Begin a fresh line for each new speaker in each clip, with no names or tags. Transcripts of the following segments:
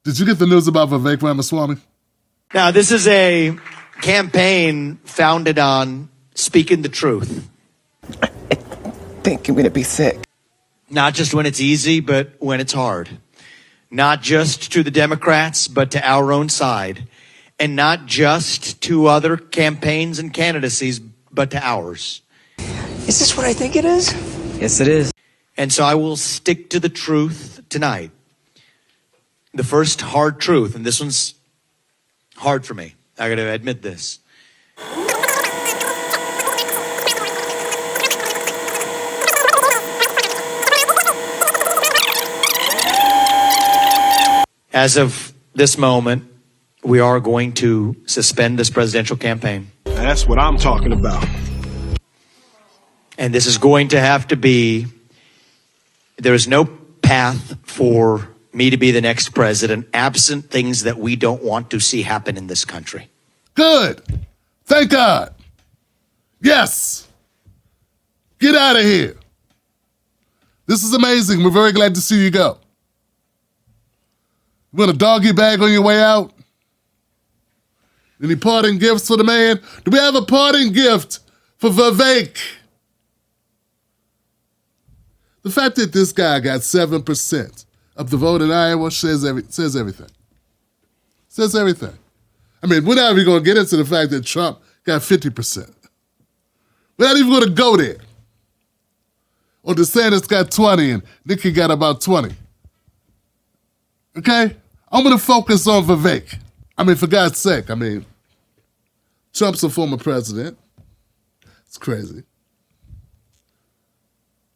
Did you get the news about Vivek Ramaswamy?
Now, this is a campaign founded on speaking the truth.
I think I'm going to be sick.
Not just when it's easy, but when it's hard. Not just to the Democrats, but to our own side. And not just to other campaigns and candidacies, but to ours.
Is this what I think it is?
Yes, it is.
And so I will stick to the truth tonight. The first hard truth, and this one's hard for me. I got to admit this. As of this moment, we are going to suspend this presidential campaign.
That's what I'm talking about.
And this is going to have to be, there is no path for me to be the next president absent things that we don't want to see happen in this country.
Good. Thank God. Yes. Get out of here. This is amazing. We're very glad to see you go. You want a doggy bag on your way out? Any parting gifts for the man? Do we have a parting gift for Vivek? The fact that this guy got 7% of the vote in Iowa says everything. Says everything. I mean, we're not even going to get into the fact that Trump got 50%. We're not even going to go there. Or DeSantis got 20 and Nikki got about 20. Okay? I'm going to focus on Vivek. I mean, for God's sake, I mean, Trump's a former president. It's crazy.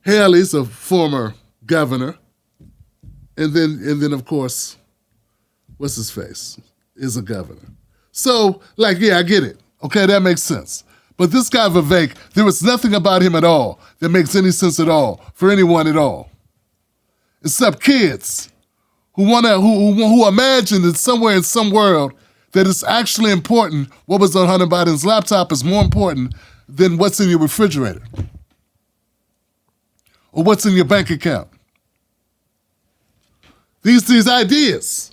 Haley's a former governor. And then, of course, what's his face? Is a governor. So, like, yeah, I get it. Okay, that makes sense. But this guy, Vivek, there is nothing about him at all that makes any sense at all for anyone at all. Except kids who imagine that somewhere in some world that it's actually important what was on Hunter Biden's laptop is more important than what's in your refrigerator or what's in your bank account. These ideas.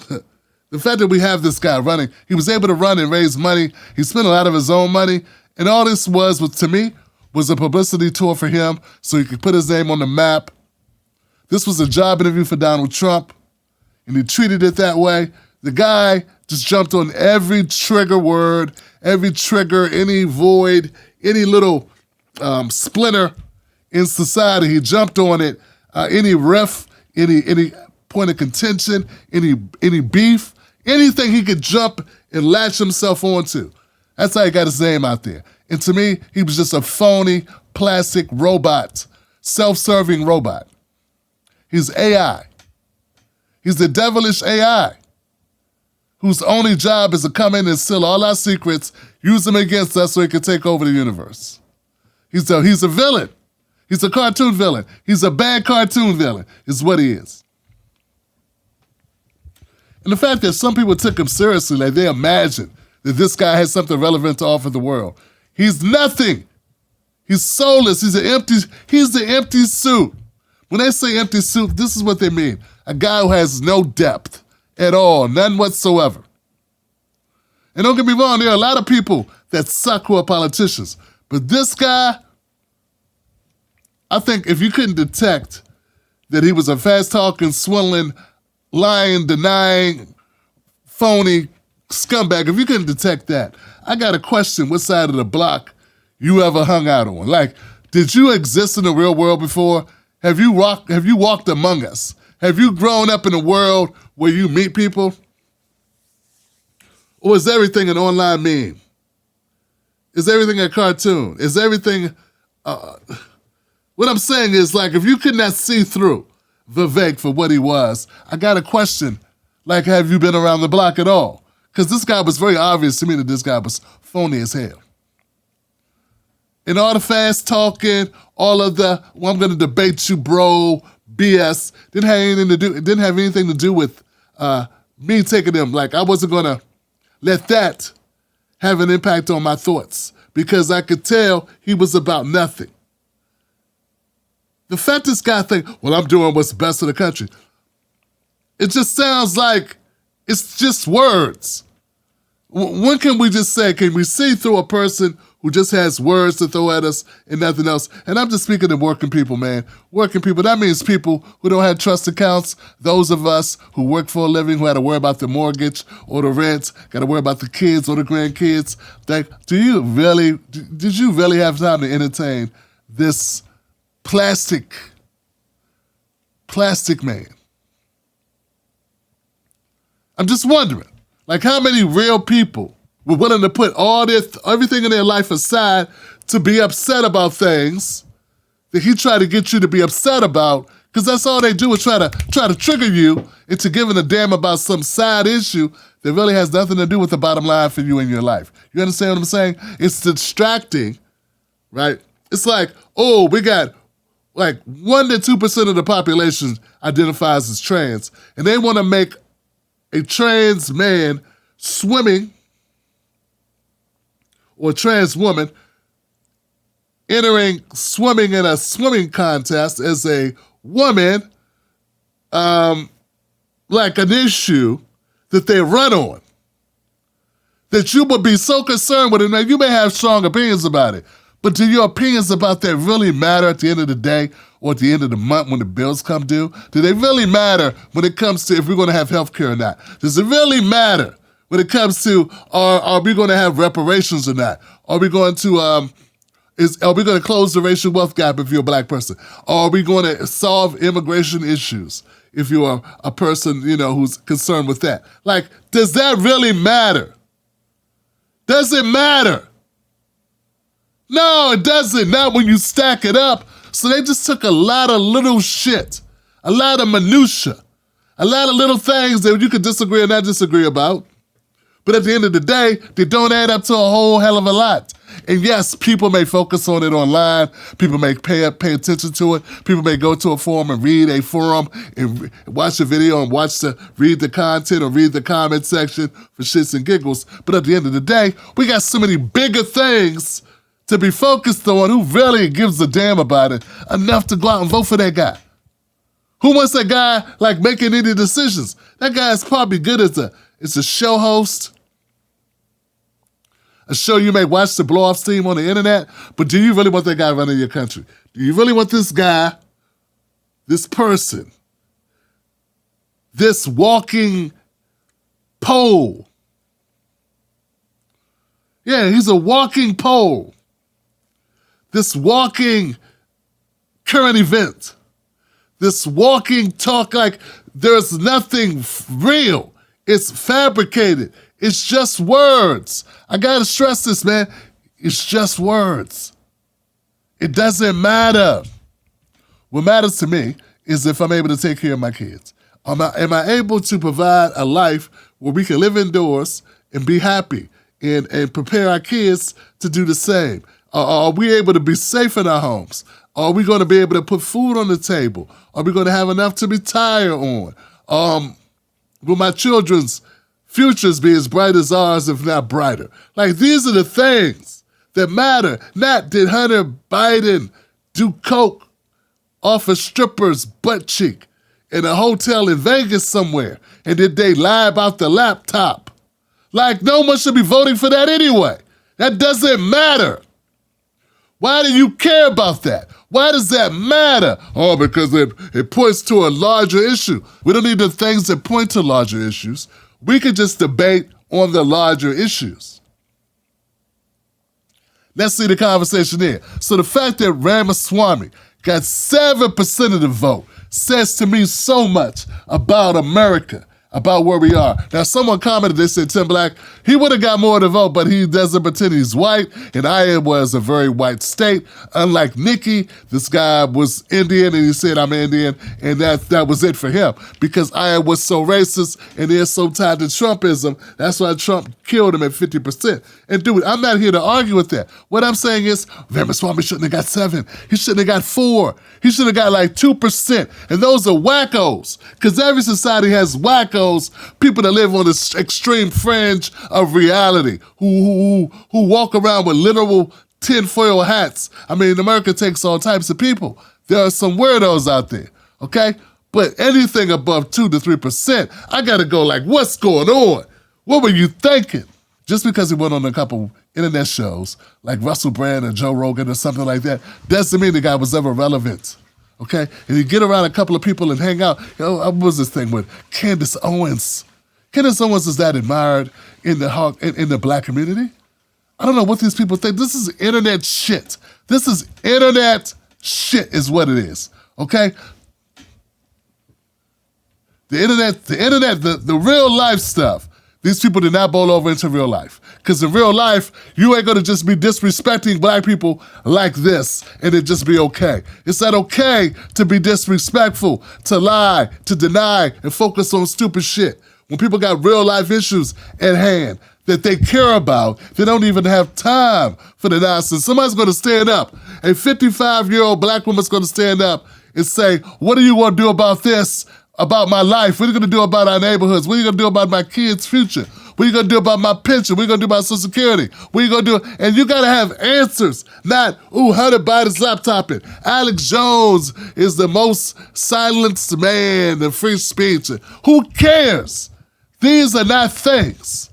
The fact that we have this guy running, he was able to run and raise money. He spent a lot of his own money. And all this was to me, was a publicity tour for him so he could put his name on the map. This was a job interview for Donald Trump, and he treated it that way. The guy just jumped on every trigger word, every trigger, any void, any little splinter in society. He jumped on it. Any riff, any point of contention, any beef, anything he could jump and latch himself onto. That's how he got his name out there. And to me, he was just a phony, plastic robot, self-serving robot. He's AI. He's the devilish AI whose only job is to come in and steal all our secrets, use them against us so he can take over the universe. He's a villain. He's a cartoon villain. He's a bad cartoon villain, is what he is. And the fact that some people took him seriously, like they imagined that this guy has something relevant to offer the world. He's nothing. He's soulless. He's the empty suit. When they say empty suit, this is what they mean. A guy who has no depth at all, none whatsoever. And don't get me wrong, there are a lot of people that suck who are politicians. But this guy, I think if you couldn't detect that he was a fast-talking, swindling, lying, denying, phony scumbag, if you couldn't detect that, I got to question what side of the block you ever hung out on. Like, did you exist in the real world before? Have you walked among us? Have you grown up in a world where you meet people? Or is everything an online meme? Is everything a cartoon? Is everything... what I'm saying is, like, if you could not see through Vivek for what he was, I got to question, like, have you been around the block at all? Because this guy was very obvious to me that this guy was phony as hell. And all the fast talking, all of the, well, I'm going to debate you, bro, BS, didn't have anything to do with me taking him. Like, I wasn't going to let that have an impact on my thoughts because I could tell he was about nothing. The fact this guy think, well, I'm doing what's best for the country. It just sounds like it's just words. When can we just say, can we see through a person who just has words to throw at us and nothing else? And I'm just speaking to working people, man. Working people, that means people who don't have trust accounts, those of us who work for a living, who had to worry about the mortgage or the rent, got to worry about the kids or the grandkids. Did you really have time to entertain this plastic man? I'm just wondering, like, how many real people were willing to put everything in their life aside to be upset about things that he tried to get you to be upset about, because that's all they do is try to trigger you into giving a damn about some side issue that really has nothing to do with the bottom line for you in your life. You understand what I'm saying? It's distracting, right? It's like, oh, we got like 1 to 2% of the population identifies as trans, and they want to make a trans man swimming or a trans woman swimming in a swimming contest as a woman, like an issue that they run on, that you would be so concerned with it. Now, you may have strong opinions about it, but do your opinions about that really matter at the end of the day or at the end of the month when the bills come due? Do they really matter when it comes to if we're going to have health care or not? Does it really matter when it comes to are we going to have reparations or not? Are we going to are we going to close the racial wealth gap if you're a black person? Or are we going to solve immigration issues if you are a person, who's concerned with that? Like, does that really matter? Does it matter? No, it doesn't. Not when you stack it up. So they just took a lot of little shit, a lot of minutia, a lot of little things that you could disagree or not disagree about. But at the end of the day, they don't add up to a whole hell of a lot. And yes, people may focus on it online. People may pay attention to it. People may go to a forum and read a forum and watch a video and read the content or read the comment section for shits and giggles. But at the end of the day, we got so many bigger things to be focused on. Who really gives a damn about it enough to go out and vote for that guy? Who wants that guy like making any decisions? That guy is probably good as a show host, a show you may watch to blow off steam on the internet, but do you really want that guy running your country? Do you really want this guy, this person, this walking pole? Yeah, he's a walking pole. This walking current event. This walking talk, like there's nothing real. It's fabricated. It's just words. I gotta stress this, man. It's just words. It doesn't matter. What matters to me is if I'm able to take care of my kids. Am I able to provide a life where we can live indoors and be happy and prepare our kids to do the same? Are we able to be safe in our homes? Are we going to be able to put food on the table? Are we going to have enough to retire on? Will my children's futures be as bright as ours, if not brighter? Like, these are the things that matter. Not did Hunter Biden do coke off a stripper's butt cheek in a hotel in Vegas somewhere, and did they lie about the laptop? Like, no one should be voting for that anyway. That doesn't matter. Why do you care about that? Why does that matter? Oh, because it points to a larger issue. We don't need the things that point to larger issues. We could just debate on the larger issues. Let's see the conversation there. So the fact that Ramaswamy got 7% of the vote says to me so much about America, about where we are. Now, someone commented, they said, Tim Black, he would have got more of the vote, but he doesn't pretend he's white, and Iowa was a very white state. Unlike Nikki, this guy was Indian, and he said, I'm Indian, and that was it for him. Because Iowa was so racist, and they're so tied to Trumpism, that's why Trump killed him at 50%. And dude, I'm not here to argue with that. What I'm saying is, Ramaswamy shouldn't have got 7. He shouldn't have got 4. He should have got like 2%. And those are wackos, because every society has wackos, people that live on this extreme fringe of reality, who walk around with literal tinfoil hats. I mean, America takes all types of people. There are some weirdos out there, okay? But anything above 2 to 3%, I gotta go like, what's going on? What were you thinking? Just because he went on a couple internet shows like Russell Brand or Joe Rogan or something like that, doesn't mean the guy was ever relevant. Okay? And you get around a couple of people and hang out. What was this thing with Candace Owens? Candace Owens is that admired in the black community? I don't know what these people think. This is internet shit. This is internet shit is what it is. Okay? The internet, the real life stuff, these people did not bowl over into real life. Because in real life, you ain't gonna just be disrespecting black people like this and it just be okay. It's not okay to be disrespectful, to lie, to deny, and focus on stupid shit. When people got real life issues at hand that they care about, they don't even have time for the nonsense. Somebody's gonna stand up. A 55-year-old black woman's gonna stand up and say, what are you gonna do about this? About my life? What are you gonna do about our neighborhoods? What are you gonna do about my kids' future? What are you gonna do about my pension? What are you gonna do about Social Security? What are you gonna do? And you gotta have answers, not, Hunter Biden's laptoping. Alex Jones is the most silenced man in free speech. Who cares? These are not things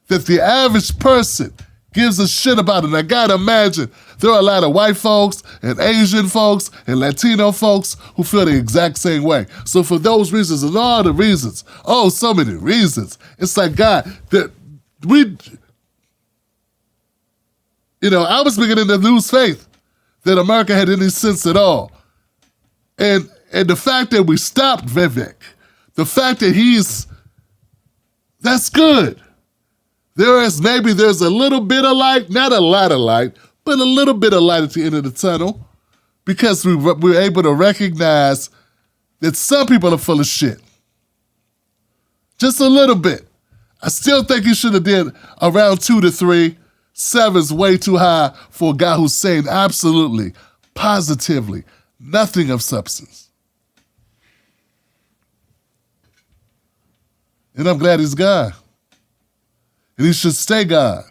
that the average person gives a shit about. And I gotta imagine there are a lot of white folks and Asian folks and Latino folks who feel the exact same way. So for those reasons and all the reasons, so many reasons, it's like, God, that I was beginning to lose faith that America had any sense at all. And the fact that we stopped Vivek, the fact that that's good. There's a little bit of light, not a lot of light, but a little bit of light at the end of the tunnel, because we're able to recognize that some people are full of shit. Just a little bit. I still think he should have did around 2 to 3. 7's way too high for a guy who's saying absolutely, positively, nothing of substance. And I'm glad he's gone. And he should stay gone.